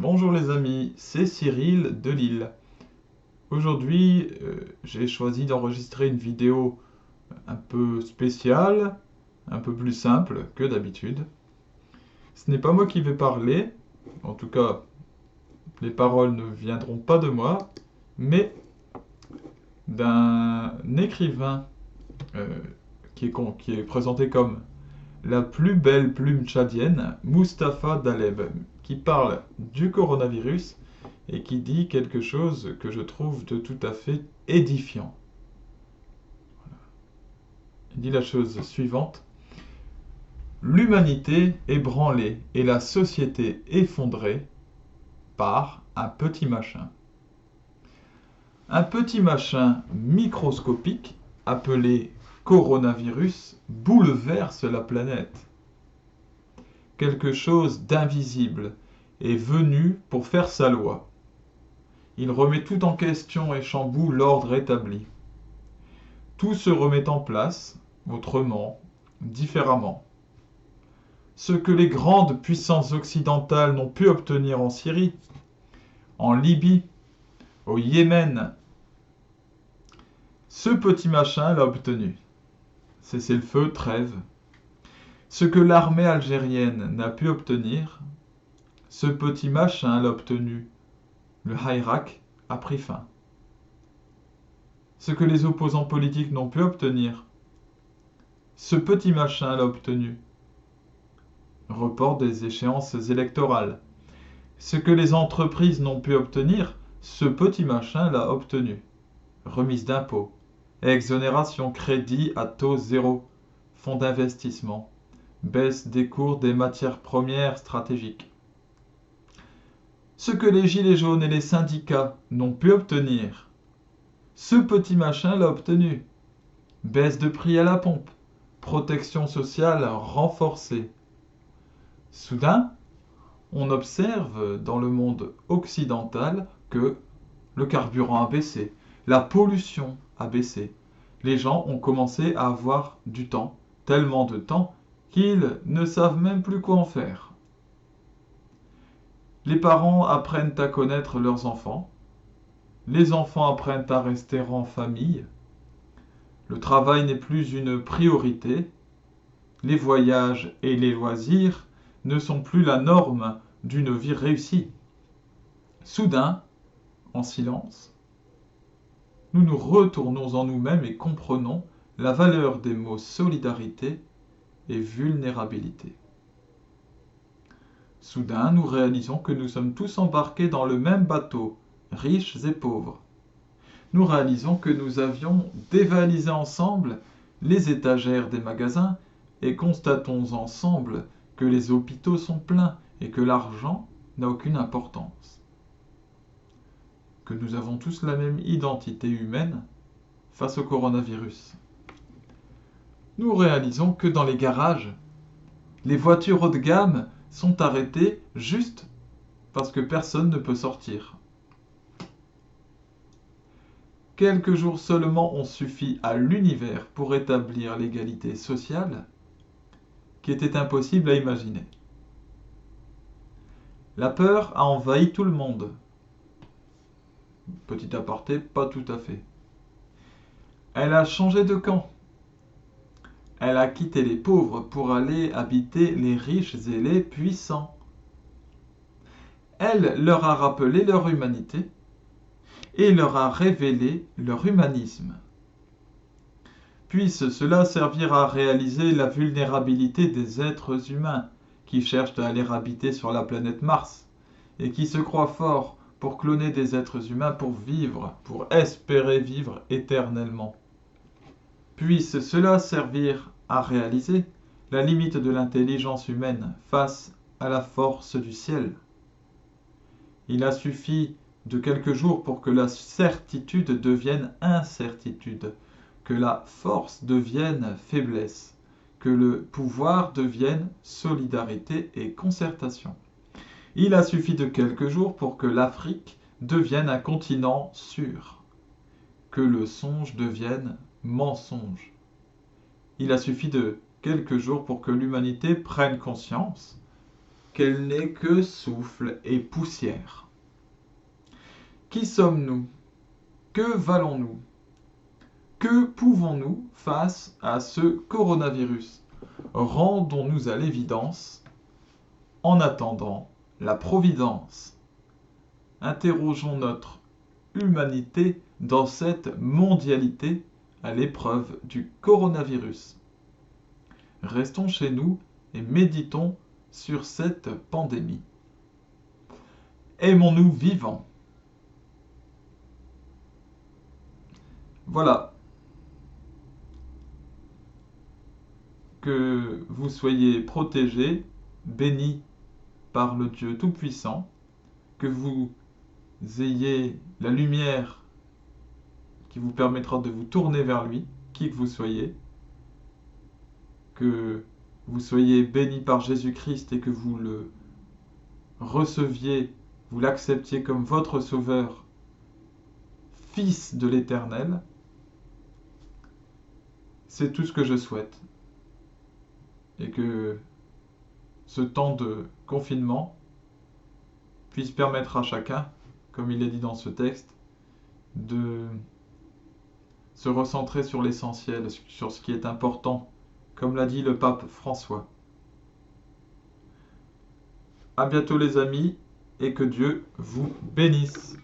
Bonjour les amis, c'est Cyril de Lille. Aujourd'hui, j'ai choisi d'enregistrer une vidéo un peu spéciale, un peu plus simple que d'habitude. Ce n'est pas moi qui vais parler, en tout cas, les paroles ne viendront pas de moi, mais d'un écrivain euh, qui est présenté comme la plus belle plume tchadienne, Mustapha Daleb, qui parle du coronavirus et qui dit quelque chose que je trouve de tout à fait édifiant. Il dit la chose suivante. L'humanité ébranlée et la société effondrée par un petit machin. Un petit machin microscopique appelé coronavirus bouleverse la planète. Quelque chose d'invisible est venu pour faire sa loi. Il remet tout en question et chamboule l'ordre établi. Tout se remet en place, autrement, différemment. Ce que les grandes puissances occidentales n'ont pu obtenir en Syrie, en Libye, au Yémen, ce petit machin l'a obtenu. Cessez-le-feu, trêve. Ce que l'armée algérienne n'a pu obtenir, ce petit machin l'a obtenu. Le Hirak a pris fin. Ce que les opposants politiques n'ont pu obtenir, ce petit machin l'a obtenu. Report des échéances électorales. Ce que les entreprises n'ont pu obtenir, ce petit machin l'a obtenu. Remise d'impôts, exonération, crédit à taux zéro, fonds d'investissement, baisse des cours des matières premières stratégiques. Ce que les gilets jaunes et les syndicats n'ont pu obtenir, ce petit machin l'a obtenu. Baisse de prix à la pompe, protection sociale renforcée. Soudain, on observe dans le monde occidental que le carburant a baissé, la pollution a baissé. Les gens ont commencé à avoir du temps, tellement de temps qu'ils ne savent même plus quoi en faire. Les parents apprennent à connaître leurs enfants. Les enfants apprennent à rester en famille. Le travail n'est plus une priorité. Les voyages et les loisirs ne sont plus la norme d'une vie réussie. Soudain, en silence, nous nous retournons en nous-mêmes et comprenons la valeur des mots solidarité et vulnérabilité. Soudain, nous réalisons que nous sommes tous embarqués dans le même bateau, riches et pauvres. Nous réalisons que nous avions dévalisé ensemble les étagères des magasins et constatons ensemble que les hôpitaux sont pleins et que l'argent n'a aucune importance. Que nous avons tous la même identité humaine face au coronavirus. Nous réalisons que dans les garages, les voitures haut de gamme sont arrêtées juste parce que personne ne peut sortir. Quelques jours seulement ont suffi à l'univers pour établir l'égalité sociale qui était impossible à imaginer. La peur a envahi tout le monde. Petit aparté, pas tout à fait. Elle a changé de camp. Elle a quitté les pauvres pour aller habiter les riches et les puissants. Elle leur a rappelé leur humanité et leur a révélé leur humanisme. Puisse cela servir à réaliser la vulnérabilité des êtres humains qui cherchent à aller habiter sur la planète Mars et qui se croient forts pour cloner des êtres humains pour vivre, pour espérer vivre éternellement. Puisse cela servir à réaliser la limite de l'intelligence humaine face à la force du ciel. Il a suffi de quelques jours pour que la certitude devienne incertitude, que la force devienne faiblesse, que le pouvoir devienne solidarité et concertation. Il a suffi de quelques jours pour que l'Afrique devienne un continent sûr, que le songe devienne mensonge. Il a suffi de quelques jours pour que l'humanité prenne conscience qu'elle n'est que souffle et poussière. Qui sommes-nous? Que valons-nous? Que pouvons-nous face à ce coronavirus? Rendons-nous à l'évidence en attendant la providence. Interrogeons notre humanité dans cette mondialité à l'épreuve du coronavirus. Restons chez nous et méditons sur cette pandémie. Aimons-nous vivants. Voilà. Que vous soyez protégés, bénis par le Dieu Tout-Puissant, que vous ayez la lumière qui vous permettra de vous tourner vers lui, qui que vous soyez, que vous soyez bénis par Jésus-Christ et que vous le receviez, vous l'acceptiez comme votre Sauveur, Fils de l'Éternel. C'est tout ce que je souhaite. Et que ce temps de confinement puisse permettre à chacun, comme il est dit dans ce texte, de se recentrer sur l'essentiel, sur ce qui est important, comme l'a dit le pape François. À bientôt les amis, et que Dieu vous bénisse.